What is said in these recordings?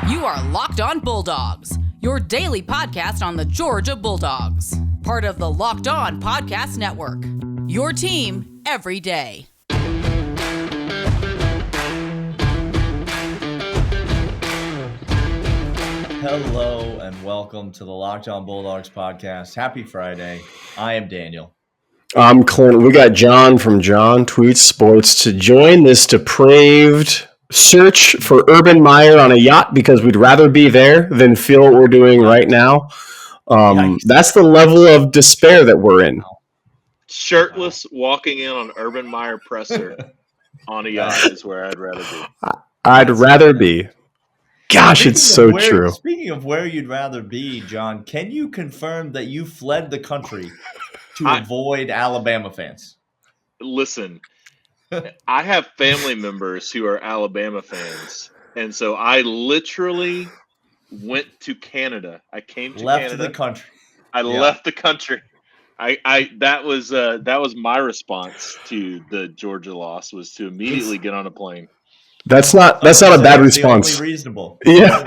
You are Locked On Bulldogs, your daily podcast on the Georgia Bulldogs. Part of the Locked On Podcast Network. Your team every day. Hello and welcome to the Locked On Bulldogs podcast. Happy Friday. I am Daniel. I'm Clint. We got John from John Tweets Sports to join this depraved search for Urban Meyer on a yacht because we'd rather be there than feel what we're doing right now. That's the level of despair that we're in. Shirtless, walking in on Urban Meyer presser on a yacht is where I'd rather be. I'd rather be. Gosh, it's so true. Speaking of where you'd rather be, John, can you confirm that you fled the country to avoid Alabama fans? Listen, I have family members who are Alabama fans, and so I literally went to Canada. I came to left Canada. The country. I left the country. That was my response to the Georgia loss, was to immediately get on a plane. That's not a bad response. Only reasonable. Yeah.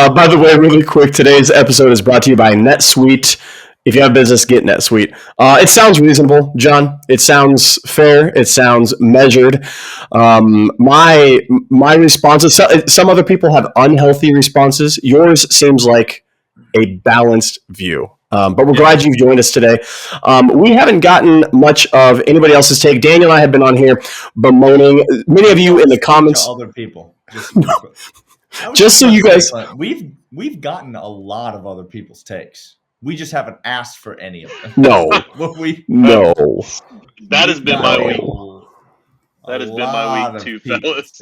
By the way, really quick, today's episode is brought to you by Netsuite. If you have business, get Netsuite. It sounds reasonable, John. It sounds fair. It sounds measured. My responses. Some other people have unhealthy responses. Yours seems like a balanced view. But we're glad you've joined us today. We haven't gotten much of anybody else's take. Daniel and I have been on here bemoaning. Many of you in the comments. Other people. Just so you guys. We've gotten a lot of other people's takes. We just haven't asked for any of them. No. No. That has been my week. That has been my week too, fellas.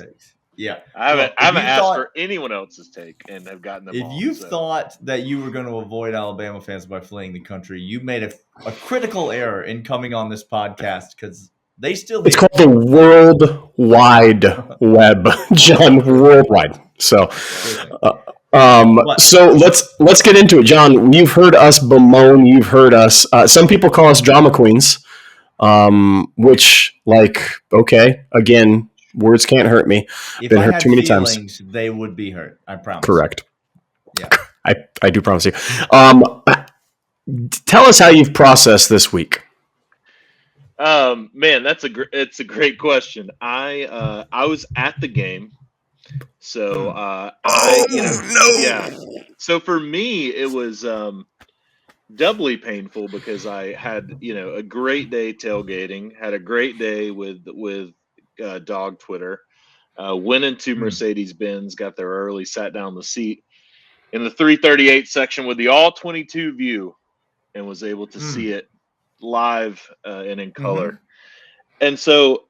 Yeah. I haven't asked for anyone else's take and have gotten them If you thought that you were going to avoid Alabama fans by fleeing the country, you made a critical error in coming on this podcast because they still... It's called the World Wide Web, John, worldwide. So... so let's get into it, John. You've heard us bemoan. You've heard us. Some people call us drama queens, which, okay, again, words can't hurt me. If Been I hurt had too many feelings, times. They would be hurt. I promise. Correct. Yeah, I do promise you. Tell us how you've processed this week. Man, it's a great question. I was at the game. So So for me, it was doubly painful because I had a great day tailgating, had a great day with dog Twitter, went into Mercedes-Benz, got there early, sat down in the seat in the 338 section with the all 22 view, and was able to see it live and in color. And so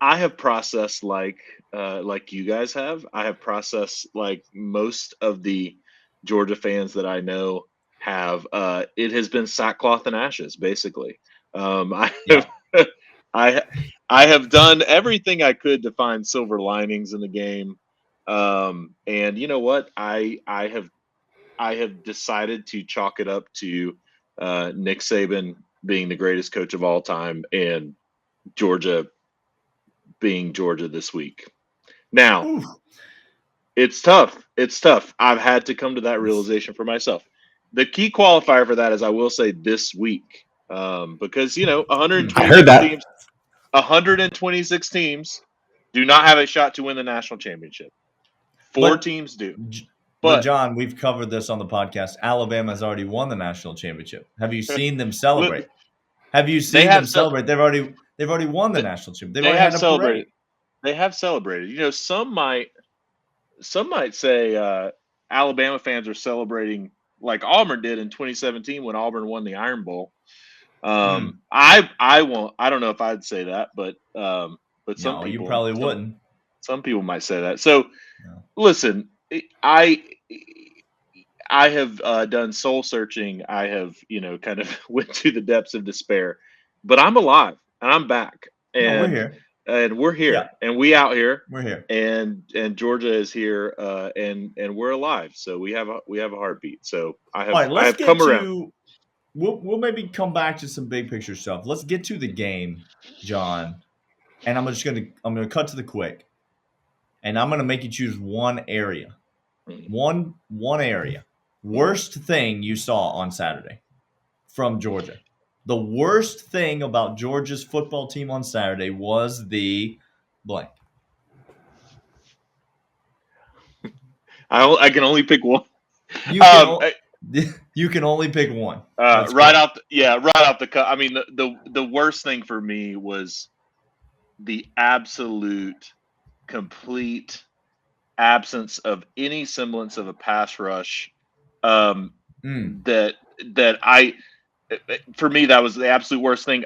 I have processed like you guys have. I have processed like most of the Georgia fans that I know have. It has been sackcloth and ashes, basically. I have done everything I could to find silver linings in the game, and you know what? I have decided to chalk it up to Nick Saban being the greatest coach of all time and Georgia being Georgia this week. Now, it's tough. It's tough. I've had to come to that realization for myself. The key qualifier for that is I will say this week, because 126 teams do not have a shot to win the national championship. Four teams do. But John, we've covered this on the podcast. Alabama has already won the national championship. Have you seen them celebrate? Have you seen them celebrate? They've already won the national championship. They have celebrated. They have celebrated. Some might say Alabama fans are celebrating like Auburn did in 2017 when Auburn won the Iron Bowl. I won't. I don't know if I'd say that, but some people, you probably wouldn't. Some people might say that. So, listen, I have done soul searching. I have kind of went to the depths of despair, but I'm alive and I'm back. And we're here. And we're here, and we out here. We're here, and Georgia is here, and we're alive. So we have a heartbeat. So I have come around. We'll maybe come back to some big picture stuff. Let's get to the game, John. And I'm gonna cut to the quick. and I'm going to make you choose one area. One area. Worst thing you saw on Saturday from Georgia. The worst thing about Georgia's football team on Saturday was the blank. I can only pick one. You can only pick one. Right off the cut. I mean, the worst thing for me was the absolute, complete absence of any semblance of a pass rush. For me, that was the absolute worst thing.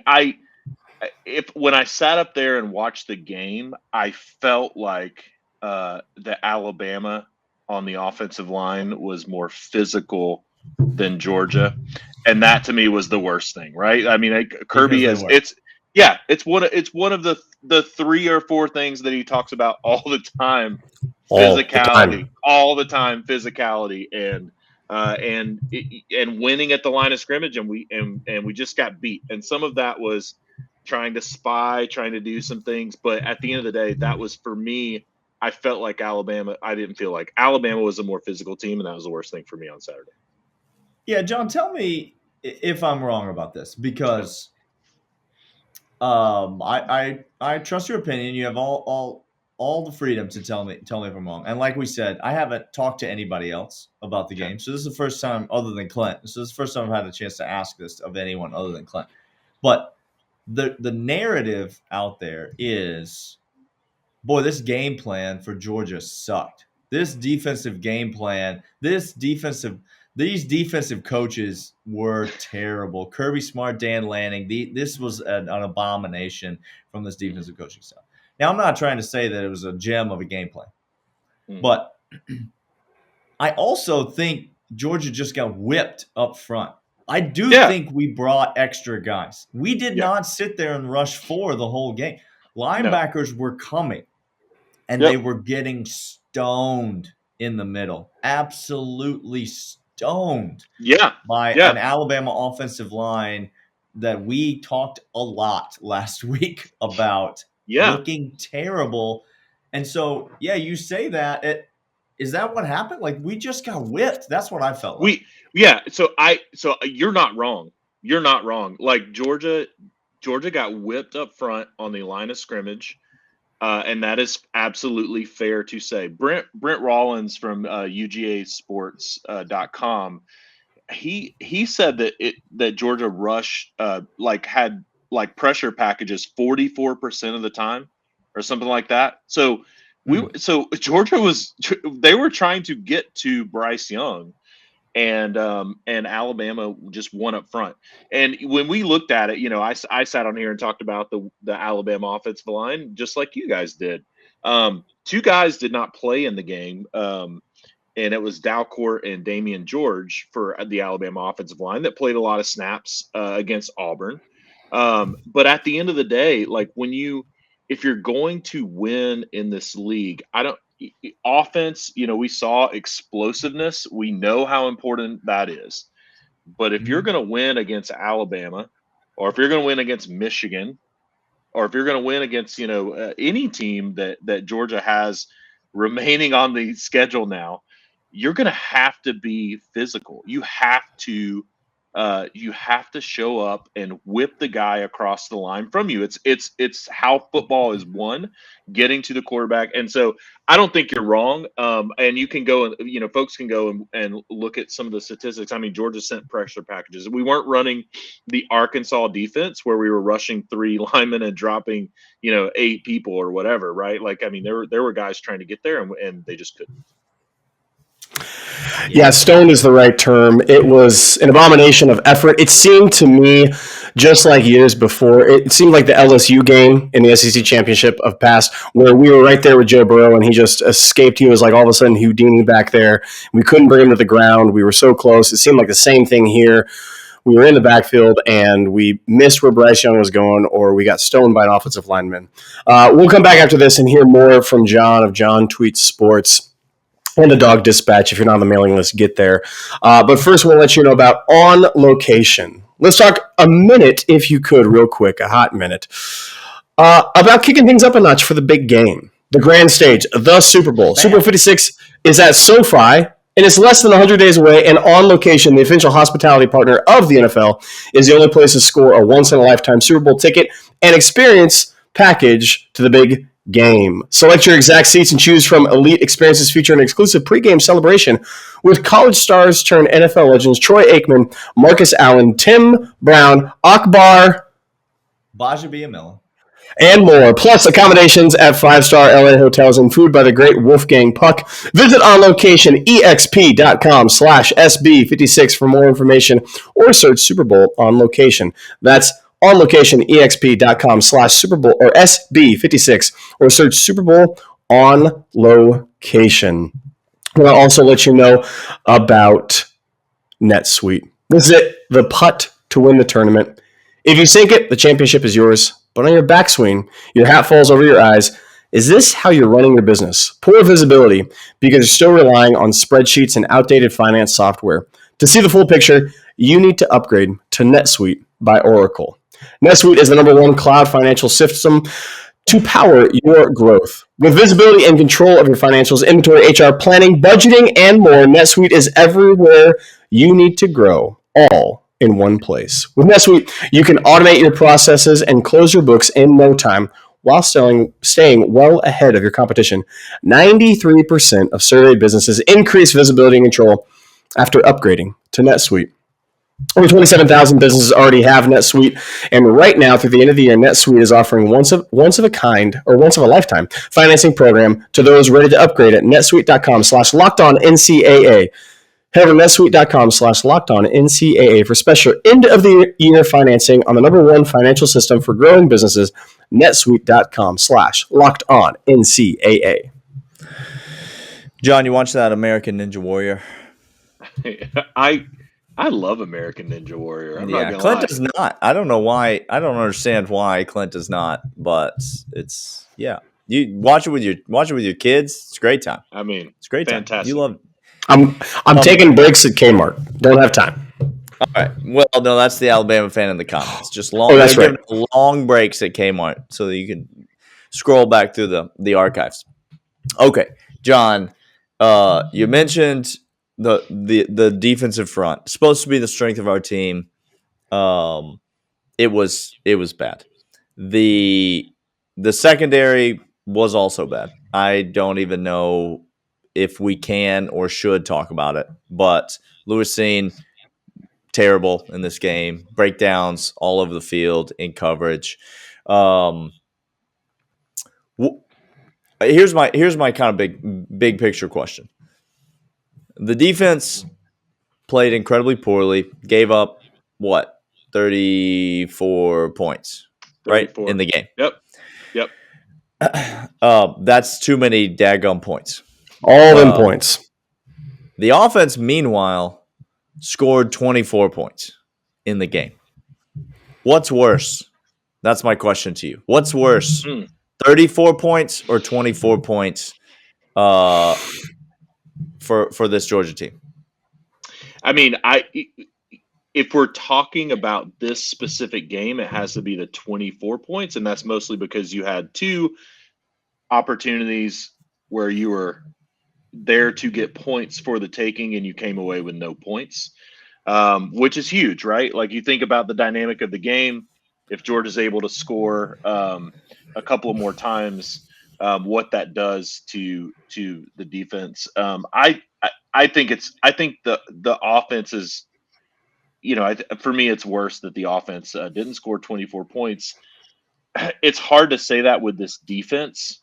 When I sat up there and watched the game, I felt like the Alabama on the offensive line was more physical than Georgia, and that to me was the worst thing. Right? I mean, Kirby it's one of the 3 or 4 things that he talks about all the time. Physicality, all the time, physicality, and winning at the line of scrimmage, and we just got beat. And some of that was trying to spy, trying to do some things, but at the end of the day, that was for me. I felt like Alabama. I didn't feel like Alabama was a more physical team, and that was the worst thing for me on Saturday. Yeah, John, tell me if I'm wrong about this, because I trust your opinion. You have all the freedom to tell me if I'm wrong. And like we said, I haven't talked to anybody else about the game, so this is the first time other than Clint. So this is the first time I've had a chance to ask this of anyone other than Clint. But the narrative out there is, boy, this game plan for Georgia sucked. This defensive game plan, these defensive coaches were terrible. Kirby Smart, Dan Lanning, this was an abomination from this defensive coaching staff. Now, I'm not trying to say that it was a gem of a game plan, but I also think Georgia just got whipped up front. I do think we brought extra guys. We did not sit there and rush 4 the whole game. Linebackers were coming, and they were getting stoned in the middle. Absolutely stoned by an Alabama offensive line that we talked a lot last week about looking terrible. And so, you say that. Is that what happened? Like, we just got whipped. That's what I felt like. So you're not wrong. You're not wrong. Like, Georgia got whipped up front on the line of scrimmage. And that is absolutely fair to say. Brent Rollins from UGAsports.com, he said that Georgia rush had pressure packages 44% of the time or something like that. So so Georgia they were trying to get to Bryce Young, and Alabama just won up front. And when we looked at it, I sat on here and talked about the Alabama offensive line, just like you guys did. 2 guys did not play in the game, and it was Dalcourt and Damian George for the Alabama offensive line that played a lot of snaps against Auburn. But at the end of the day, like, if you're going to win in this league, offense, we saw explosiveness. We know how important that is. But if you're going to win against Alabama, or if you're going to win against Michigan, or if you're going to win against, any team that Georgia has remaining on the schedule now, you're going to have to be physical. You have to show up and whip the guy across the line from you. It's how football is won, getting to the quarterback. And so I don't think you're wrong. And you can go and, folks can go and look at some of the statistics. I mean, Georgia sent pressure packages. We weren't running the Arkansas defense where we were rushing 3 linemen and dropping, 8 people or whatever, right? Like, I mean, there were guys trying to get there and they just couldn't. Yeah, stoned is the right term. It was an abomination of effort. It seemed to me, just like years before, it seemed like the LSU game in the SEC championship of past, where we were right there with Joe Burrow and he just escaped. He was like all of a sudden Houdini back there. We couldn't bring him to the ground. We were so close. It seemed like the same thing here. We were in the backfield and we missed where Bryce Young was going, or we got stoned by an offensive lineman. We'll come back after this and hear more from John of John Tweets Sports and the Dog Dispatch. If you're not on the mailing list, get there. But first, we'll let you know about On Location. Let's talk a minute, if you could, real quick, a hot minute, about kicking things up a notch for the big game. the grand stage, the Super Bowl. Super Bowl 56 is at SoFi, and it's less than 100 days away. And On Location, the official hospitality partner of the NFL, is the only place to score a once-in-a-lifetime Super Bowl ticket and experience package to the big game. Select your exact seats and choose from elite experiences featuring an exclusive pregame celebration with college stars turned NFL legends Troy Aikman, Marcus Allen, Tim Brown, Akbar, Baja Biamilla, and more, plus accommodations at 5-star LA hotels and food by the great Wolfgang Puck. Visit onlocationexp.com/SB56 for more information or search Super Bowl On Location. That's onlocationexp.com/Super Bowl or SB56 or search Super Bowl On Location. I want to also let you know about NetSuite. This is it, the putt to win the tournament. If you sink it, the championship is yours. But on your backswing, your hat falls over your eyes. Is this how you're running your business? Poor visibility because you're still relying on spreadsheets and outdated finance software. To see the full picture, you need to upgrade to NetSuite by Oracle. NetSuite is the #1 cloud financial system to power your growth. With visibility and control of your financials, inventory, HR, planning, budgeting, and more, NetSuite is everywhere you need to grow, all in one place. With NetSuite, you can automate your processes and close your books in no time while staying well ahead of your competition. 93% of surveyed businesses increase visibility and control after upgrading to NetSuite. Over 27,000 businesses already have NetSuite, and right now, through the end of the year, NetSuite is offering once of a lifetime financing program to those ready to upgrade at netsuite.com/LockedOnNCAA. Head over to netsuite.com/LockedOnNCAA for special end-of-the-year financing on the #1 financial system for growing businesses, netsuite.com/LockedOnNCAA. John, you watch that American Ninja Warrior? I love American Ninja Warrior. I'm not gonna Clint lie. does not. I don't know why. I don't understand why Clint does not. But it's You watch it with your kids. It's a great time. I mean, It's a great fantastic. time. You love it. I'm taking breaks at Kmart. Don't have time. All right. Well, no, that's the Alabama fan in the comments. Just long. Oh, that's they're right. giving long breaks at Kmart so that you can scroll back through the archives. Okay, John, you mentioned the defensive front. It's supposed to be the strength of our team. It was bad. The secondary was also bad. I don't even know if we can or should talk about it, but Lewis Seen, terrible in this game. Breakdowns all over the field in coverage. Here's my kind of big picture question. The defense played incredibly poorly. Gave up 34 points, 34. right, in the game. Yep. That's too many daggum points. All them points. The offense, meanwhile, scored 24 points in the game. What's worse? That's my question to you. What's worse, 34 points or 24 points for this Georgia team? I mean, if we're talking about this specific game, it has to be the 24 points, and that's mostly because you had two opportunities where you were there to get points for the taking and you came away with no points, which is huge, right? Like, you think about the dynamic of the game. If Georgia's able to score a couple of more times, what that does to the defense. I think the offense is, for me, it's worse that the offense didn't score 24 points. It's hard to say that with this defense.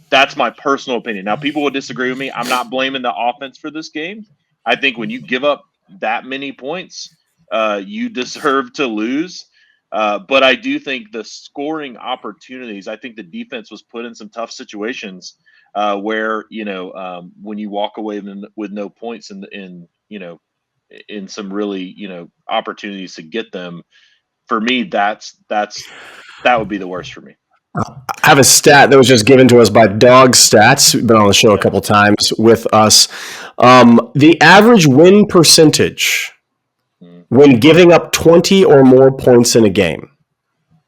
That's my personal opinion. Now, people will disagree with me. I'm not blaming the offense for this game. I think when you give up that many points, you deserve to lose. But I do think the scoring opportunities, I think the defense was put in some tough situations where, when you walk away with no points in some really, opportunities to get them, for me, that would be the worst for me. I have a stat that was just given to us by Dawgs Stats. Been on the show a couple times with us. The average win percentage when giving up 20 or more points in a game.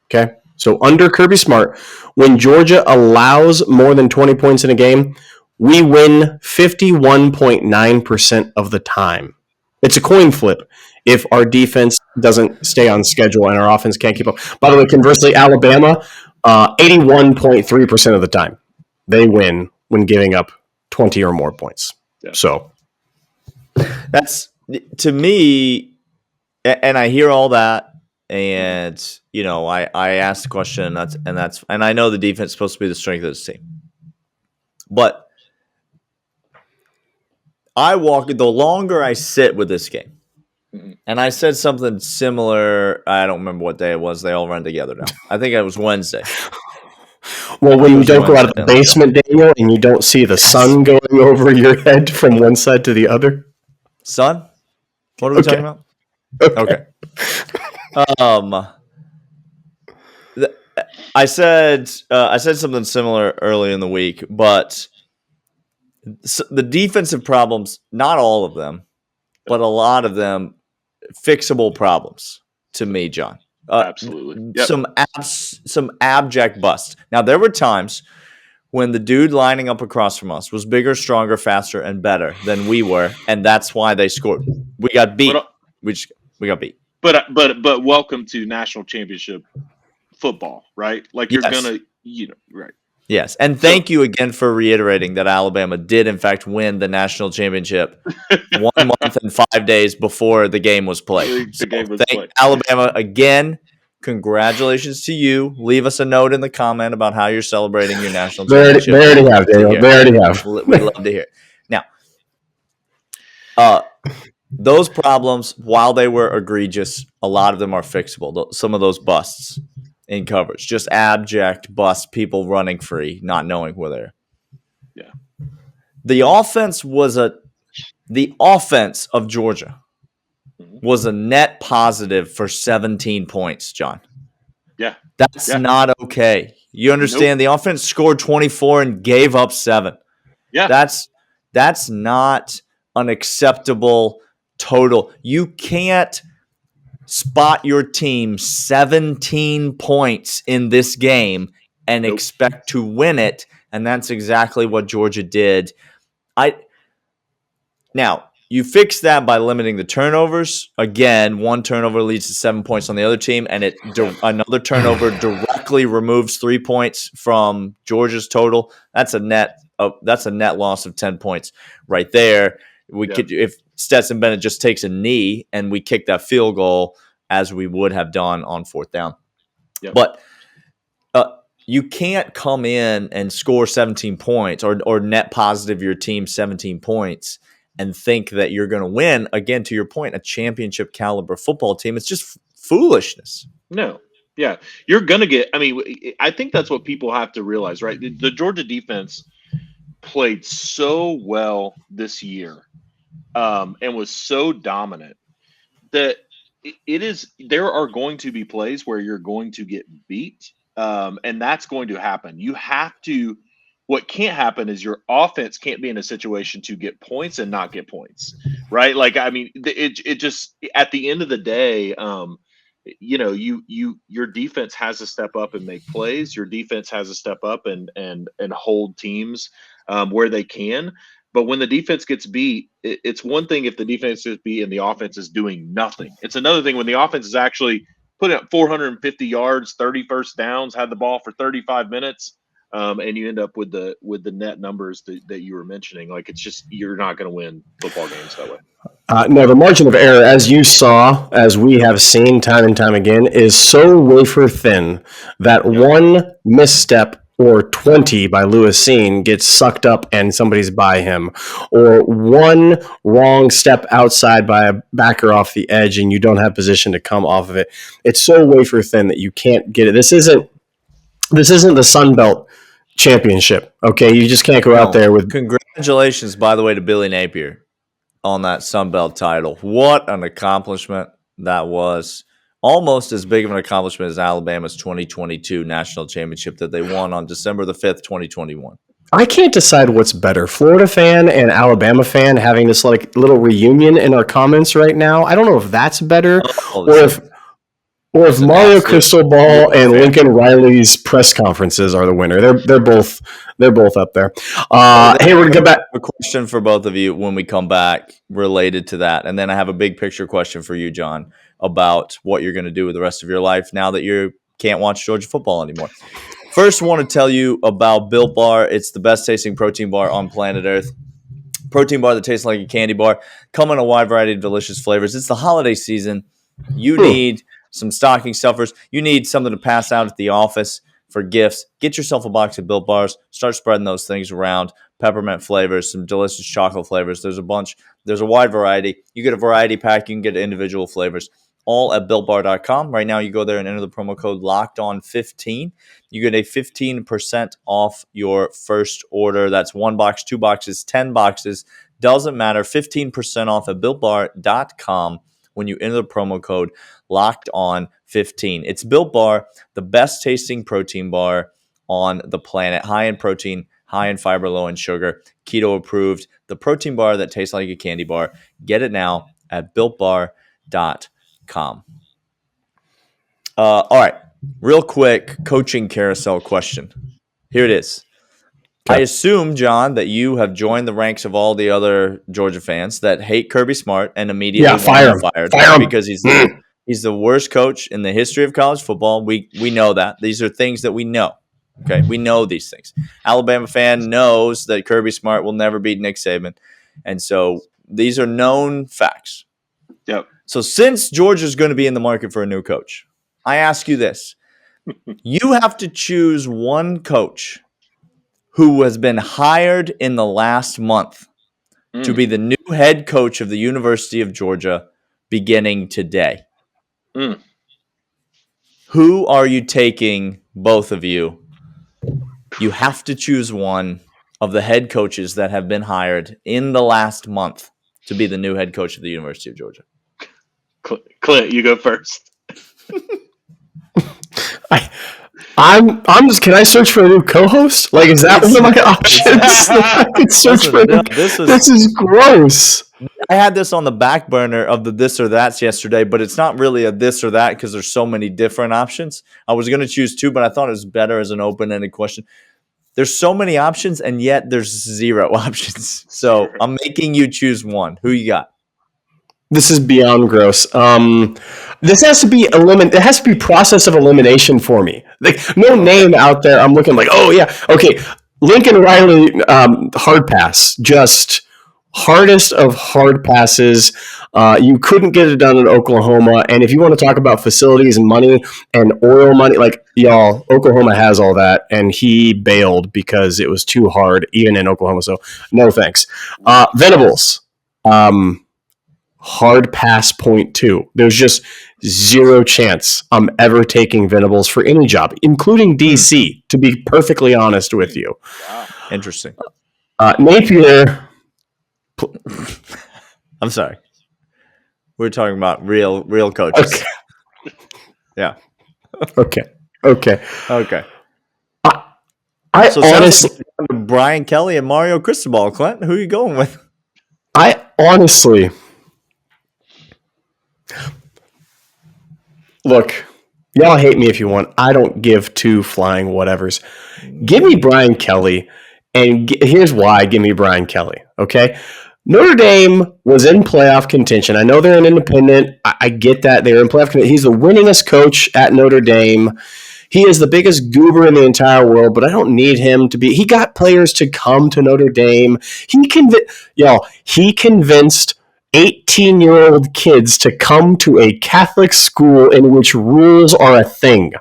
Okay, So under Kirby Smart, when Georgia allows more than 20 points in a game, we win 51.9% of the time. It's a coin flip if our defense doesn't stay on schedule and our offense can't keep up. By the way, conversely, Alabama, 81.3% of the time, they win when giving up 20 or more points. Yeah. So that's, to me, and I hear all that. And, you know, I asked the question, and I know the defense is supposed to be the strength of this team. But the longer I sit with this game, and I said something similar, I don't remember what day it was. They all run together now. I think it was Wednesday. Well, when you don't go out of the basement, Daniel, and you don't see the sun going over your head from one side to the other. Sun? What are we talking about? Okay. I said something similar early in the week, but the defensive problems, not all of them, but a lot of them, fixable problems to me, John. Absolutely. Yep. Some abject busts. Now, there were times when the dude lining up across from us was bigger, stronger, faster, and better than we were, and that's why they scored. We got beat. We got beat. But welcome to national championship football, right? Like you're gonna, right? Yes, and thank you again for reiterating that Alabama did in fact win the national championship 1 month and 5 days before the game was played. Alabama again. Congratulations to you. Leave us a note in the comment about how you're celebrating your national championship. They already have, Daniel. They already have. We'd love to hear it. Now, those problems, while they were egregious, a lot of them are fixable. Some of those busts in coverage, just abject busts, people running free, not knowing where they're. Yeah. The offense of Georgia was a net positive for 17 points, John. Yeah. That's not okay. You understand? Nope. The offense scored 24 and gave up 7. Yeah. That's not an acceptable total. You can't spot your team 17 points in this game and expect to win it, and that's exactly what Georgia did. Now, you fix that by limiting the turnovers. Again, one turnover leads to 7 points on the other team, and another turnover directly removes 3 points from Georgia's total. That's a net loss of 10 points right there. Could, if Stetson Bennett just takes a knee and we kick that field goal as we would have done on 4th down. Yep. But you can't come in and score 17 points or net positive your team 17 points and think that you're going to win. Again, to your point, a championship caliber football team. It's just foolishness. No. Yeah. You're going to get – I mean, I think that's what people have to realize, right? The Georgia defense played so well this year and was so dominant that there are going to be plays where you're going to get beat, and that's going to happen. You have to – what can't happen is your offense can't be in a situation to get points and not get points, right? Like, I mean, it just at the end of the day, your defense has to step up and make plays. Your defense has to step up and hold teams where they can. But when the defense gets beat, it's one thing if the defense gets beat and the offense is doing nothing. It's another thing when the offense is actually putting up 450 yards, 30 first downs, had the ball for 35 minutes. And you end up with the net numbers that you were mentioning. Like, it's just, you're not going to win football games that way. No, the margin of error, as you saw, as we have seen time and time again, is so wafer thin that one misstep or 20 by Lewis Cine gets sucked up and somebody's by him, or one wrong step outside by a backer off the edge and you don't have position to come off of it. It's so wafer thin that you can't get it. This isn't the Sun Belt championship, okay? You just can't go out there with... Congratulations, by the way, to Billy Napier on that Sun Belt title. What an accomplishment that was. Almost as big of an accomplishment as Alabama's 2022 national championship that they won on December the 5th, 2021. I can't decide what's better, Florida fan and Alabama fan having this like little reunion in our comments right now. I don't know if that's better or if... Or if It's an Mario absolute Cristobal and fan. Lincoln Riley's press conferences are the winner. They're both up there. Hey, we're gonna come back. A question for both of you when we come back related to that, and then I have a big picture question for you, John, about what you're going to do with the rest of your life now that you can't watch Georgia football anymore. First, I want to tell you about Built Bar. It's the best tasting protein bar on planet Earth. Protein bar that tastes like a candy bar. Come in a wide variety of delicious flavors. It's the holiday season. You need some stocking stuffers. You need something to pass out at the office for gifts. Get yourself a box of Built Bars. Start spreading those things around. Peppermint flavors, some delicious chocolate flavors. There's a bunch. There's a wide variety. You get a variety pack. You can get individual flavors. All at BuiltBar.com. Right now, you go there and enter the promo code LOCKEDON15. You get a 15% off your first order. That's 1 box, 2 boxes, 10 boxes. Doesn't matter. 15% off at BuiltBar.com when you enter the promo code LOCKEDON15. It's Built Bar, the best tasting protein bar on the planet. High in protein, high in fiber, low in sugar. Keto approved. The protein bar that tastes like a candy bar. Get it now at BuiltBar.com. All right. Real quick coaching carousel question. Here it is. Okay. I assume, John, that you have joined the ranks of all the other Georgia fans that hate Kirby Smart and immediately fire want him him. fired Fire him. because he's the worst coach in the history of college football. We know that. These are things that we know. Okay, we know these things. Alabama fan knows that Kirby Smart will never beat Nick Saban, and so these are known facts. Yep. So since Georgia's going to be in the market for a new coach, I ask you this. You have to choose one coach who has been hired in the last month to be the new head coach of the University of Georgia beginning today. Who are you taking, both of you? You have to choose one of the head coaches that have been hired in the last month to be the new head coach of the University of Georgia. Clint, you go first. I'm just. Can I search for a new co-host? Like, is that one of my options? I can search for. This is gross. I had this on the back burner of the this or that's yesterday, but it's not really a this or that because there's so many different options. I was going to choose 2, but I thought it was better as an open-ended question. There's so many options, and yet there's 0 options. So I'm making you choose one. Who you got? This is beyond gross. This has to be It has to be process of elimination for me. Like, no name out there. I'm looking like, oh yeah, okay. Lincoln Riley, hard pass. Just hardest of hard passes. You couldn't get it done in Oklahoma. And if you want to talk about facilities and money and oil money, like, y'all, Oklahoma has all that, and he bailed because it was too hard, even in Oklahoma. So no thanks. Venables. Hard pass point 2. There's just 0 chance I'm ever taking Venables for any job, including DC, to be perfectly honest with you. Wow. Interesting. Napier. I'm sorry. We're talking about real coaches. Okay. Yeah. Okay. I so honestly, like Brian Kelly and Mario Cristobal. Clint, who are you going with? I honestly. Look, y'all hate me if you want. I don't give 2 flying whatevers. Give me Brian Kelly, and here's why. Give me Brian Kelly, okay? Notre Dame was in playoff contention. I know they're an independent. I get that. They're in playoff contention. He's the winningest coach at Notre Dame. He is the biggest goober in the entire world, but I don't need him to be. He got players to come to Notre Dame. He convinced 18-year-old kids to come to a Catholic school in which rules are a thing.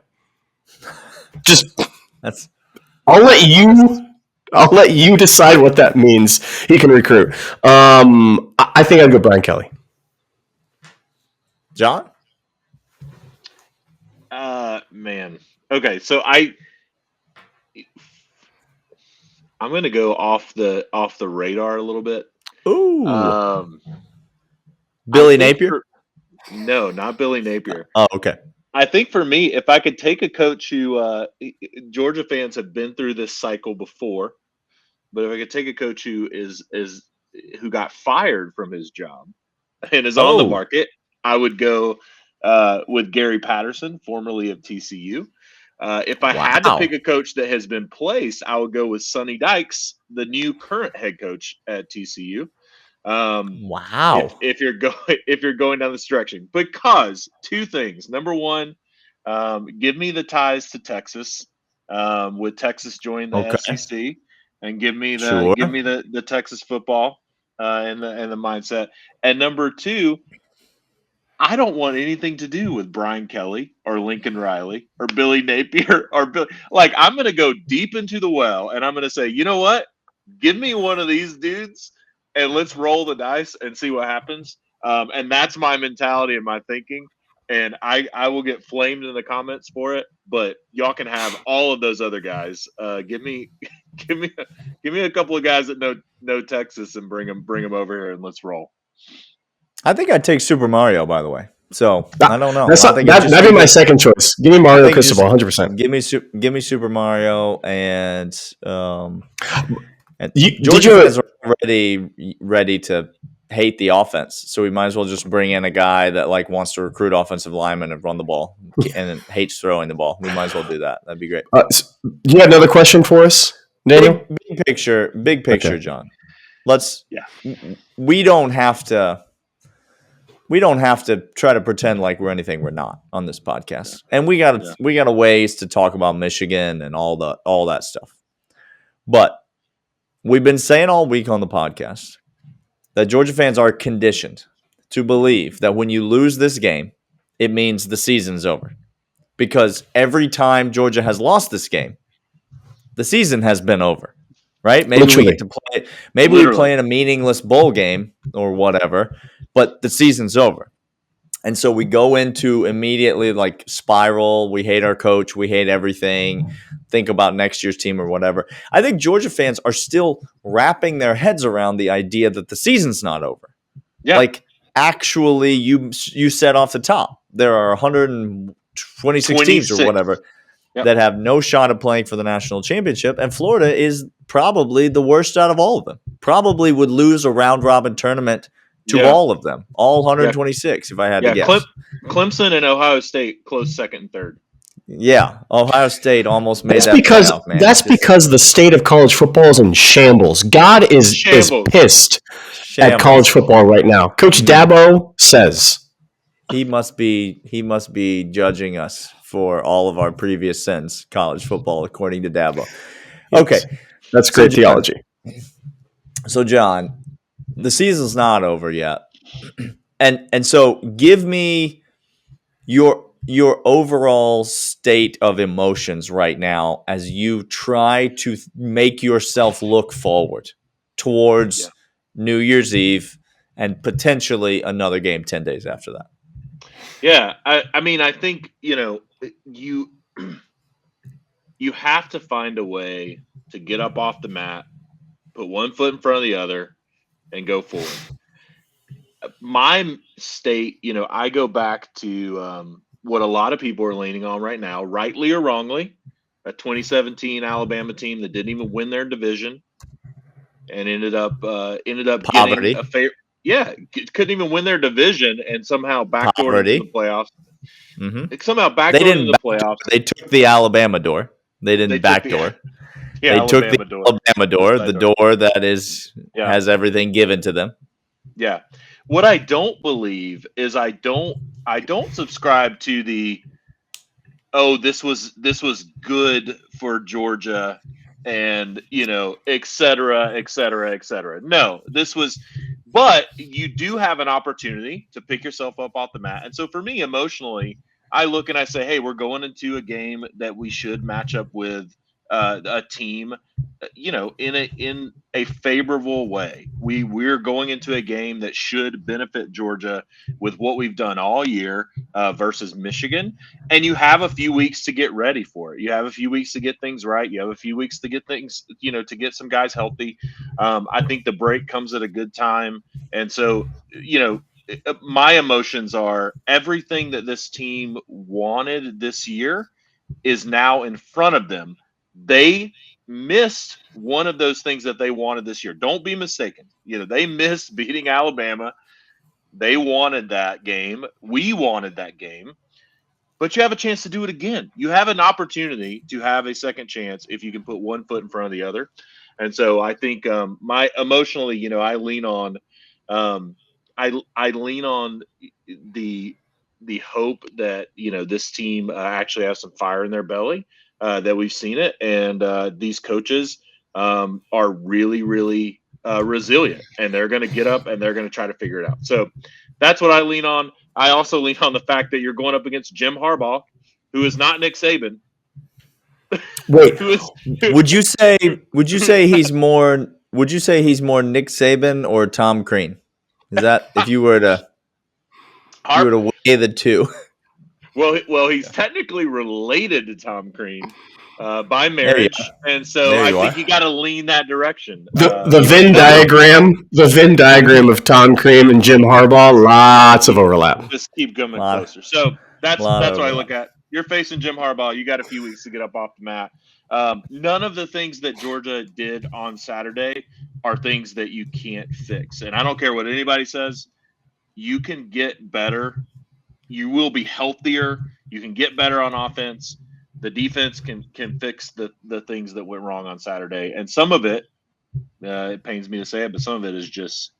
I'll let you decide what that means. He can recruit. I think I'd go Brian Kelly. John? Man. Okay, so I'm going to go off the radar a little bit. Ooh. Billy Napier? No, not Billy Napier. Oh, okay. I think for me, if I could take a coach who Georgia fans have been through this cycle before, but if I could take a coach who got fired from his job and is on the market, I would go with Gary Patterson, formerly of TCU. If I had to pick a coach that has been placed, I would go with Sonny Dykes, the new current head coach at TCU. If you're going down this direction, because two things. Number one, give me the ties to Texas, with Texas joining the SEC, and give me the Texas football and the mindset. And number two, I don't want anything to do with Brian Kelly or Lincoln Riley or Billy Napier or Bill. Like, I'm going to go deep into the well, and I'm going to say, you know what? Give me one of these dudes, and let's roll the dice and see what happens. And that's my mentality and my thinking. And I will get flamed in the comments for it, but y'all can have all of those other guys. Give me a couple of guys that know Texas and bring them over here, and let's roll. I think I'd take Super Mario, by the way. So I don't know. That'd be my second choice. Give me Mario Cristobal, 100%. Give me Super Mario and Georgia is already ready to hate the offense, so we might as well just bring in a guy that like wants to recruit offensive linemen and run the ball and hates throwing the ball. We might as well do that. That'd be great. Do you have another question for us, Daniel? Big picture, okay. John. We don't have to try to pretend like we're anything we're not on this podcast. And we got a ways to talk about Michigan and all that stuff. But we've been saying all week on the podcast that Georgia fans are conditioned to believe that when you lose this game, it means the season's over. Because every time Georgia has lost this game, the season has been over. Right? Maybe we get to play. Maybe we play in a meaningless bowl game or whatever, but the season's over. And so we go into immediately like spiral. We hate our coach. We hate everything. Think about next year's team or whatever. I think Georgia fans are still wrapping their heads around the idea that the season's not over. Yeah. Like, actually, you said off the top, there are 126 teams or whatever that have no shot at playing for the national championship. And Florida is probably the worst out of all of them. Probably would lose a round-robin tournament to all of them, all 126, if I had to guess. Clemson and Ohio State close second and third. Yeah, Ohio State almost made playoff, man. That's because the state of college football is in shambles. God is pissed at college football right now. Coach Dabo says he must be judging us for all of our previous sins, college football, according to Dabo. Okay. That's great theology. So, John, the season's not over yet. And so give me your overall state of emotions right now as you try to make yourself look forward towards New Year's Eve and potentially another game 10 days after that. Yeah, I mean, I think, you have to find a way to get up off the mat, put one foot in front of the other, and go forward. My state, I go back to what a lot of people are leaning on right now, rightly or wrongly, a 2017 Alabama team that didn't even win their division and ended up Poverty. Getting a favor. Yeah, couldn't even win their division and somehow backdoored into the playoffs. Mm-hmm. Somehow backdoored into the playoffs. They took the Alabama door. They didn't backdoor. They took the Alabama door, the door that has everything given to them. Yeah. What I don't believe is I don't subscribe to the this was good for Georgia and et cetera, et cetera, et cetera. No, but you do have an opportunity to pick yourself up off the mat. And so for me, emotionally, I look and I say, hey, we're going into a game that we should match up with a team, in a favorable way. We're going into a game that should benefit Georgia with what we've done all year versus Michigan. And you have a few weeks to get ready for it. You have a few weeks to get things right. You have a few weeks to get things, to get some guys healthy. I think the break comes at a good time. And so, my emotions are everything that this team wanted this year is now in front of them. They missed one of those things that they wanted this year. Don't be mistaken. They missed beating Alabama. They wanted that game. We wanted that game. But you have a chance to do it again. You have an opportunity to have a second chance if you can put one foot in front of the other. And so I think my emotionally, I lean on I lean on the hope that this team actually has some fire in their belly, that we've seen it, and these coaches are really, really resilient, and they're going to get up and they're going to try to figure it out. So that's what I lean on. I also lean on the fact that you're going up against Jim Harbaugh, who is not Nick Saban. Wait, would you say he's more Nick Saban or Tom Crean? Is that if you were to weigh the two? Well, he's technically related to Tom Crean by marriage, and so I think you got to lean that direction. The Venn diagram of Tom Crean and Jim Harbaugh, lots of overlap. Just keep coming closer. So that's what I look at. You're facing Jim Harbaugh. You got a few weeks to get up off the mat. None of the things that Georgia did on Saturday are things that you can't fix. And I don't care what anybody says. You can get better. You will be healthier. You can get better on offense. The defense can fix the things that went wrong on Saturday. And some of it, it pains me to say it, but some of it is just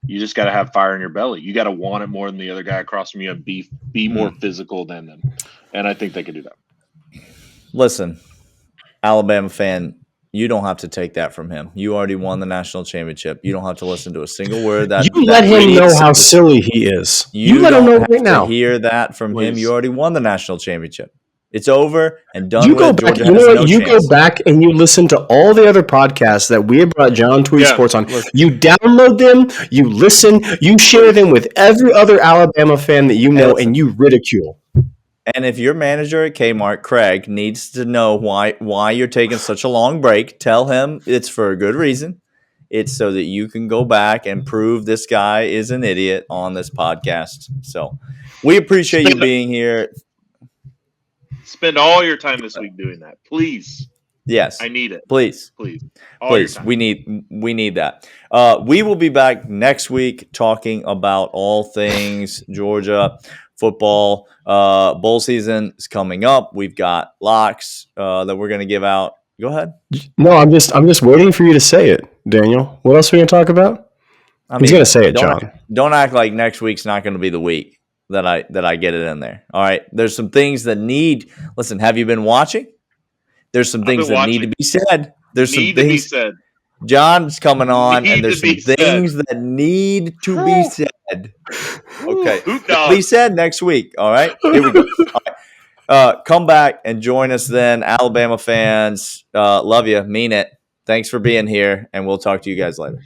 you just got to have fire in your belly. You got to want it more than the other guy across from you and be more physical than them. And I think they can do that. Listen, Alabama fan, you don't have to take that from him. You already won the national championship. You don't have to listen to a single word that you let him know how silly he is. You let him know right now. Hear that from him. You already won the national championship. It's over and done. You go back. You know what? You go back and you listen to all the other podcasts that we have brought John Tweed Sports on. You download them. You listen. You share them with every other Alabama fan that you know, and you ridicule. And if your manager at Kmart, Craig, needs to know why you're taking such a long break, tell him it's for a good reason. It's so that you can go back and prove this guy is an idiot on this podcast. So we appreciate you being here. Spend all your time this week doing that, please. Yes, I need it. Please. We need that. We will be back next week talking about all things Georgia football. Bowl season is coming up. We've got locks that we're going to give out. Go ahead. No, I'm just waiting for you to say it, Daniel. What else are we going to talk about? He's going to say it, John. Don't act like next week's not going to be the week that I get it in there. All right. There's some things that need. Listen, have you been watching? There's some things that need to be said. There's some things said. John's coming on, and there's some things that need to be said. Okay. Be said next week. All right. Here we go. All right. Come back and join us then, Alabama fans. Love you. Mean it. Thanks for being here, and we'll talk to you guys later.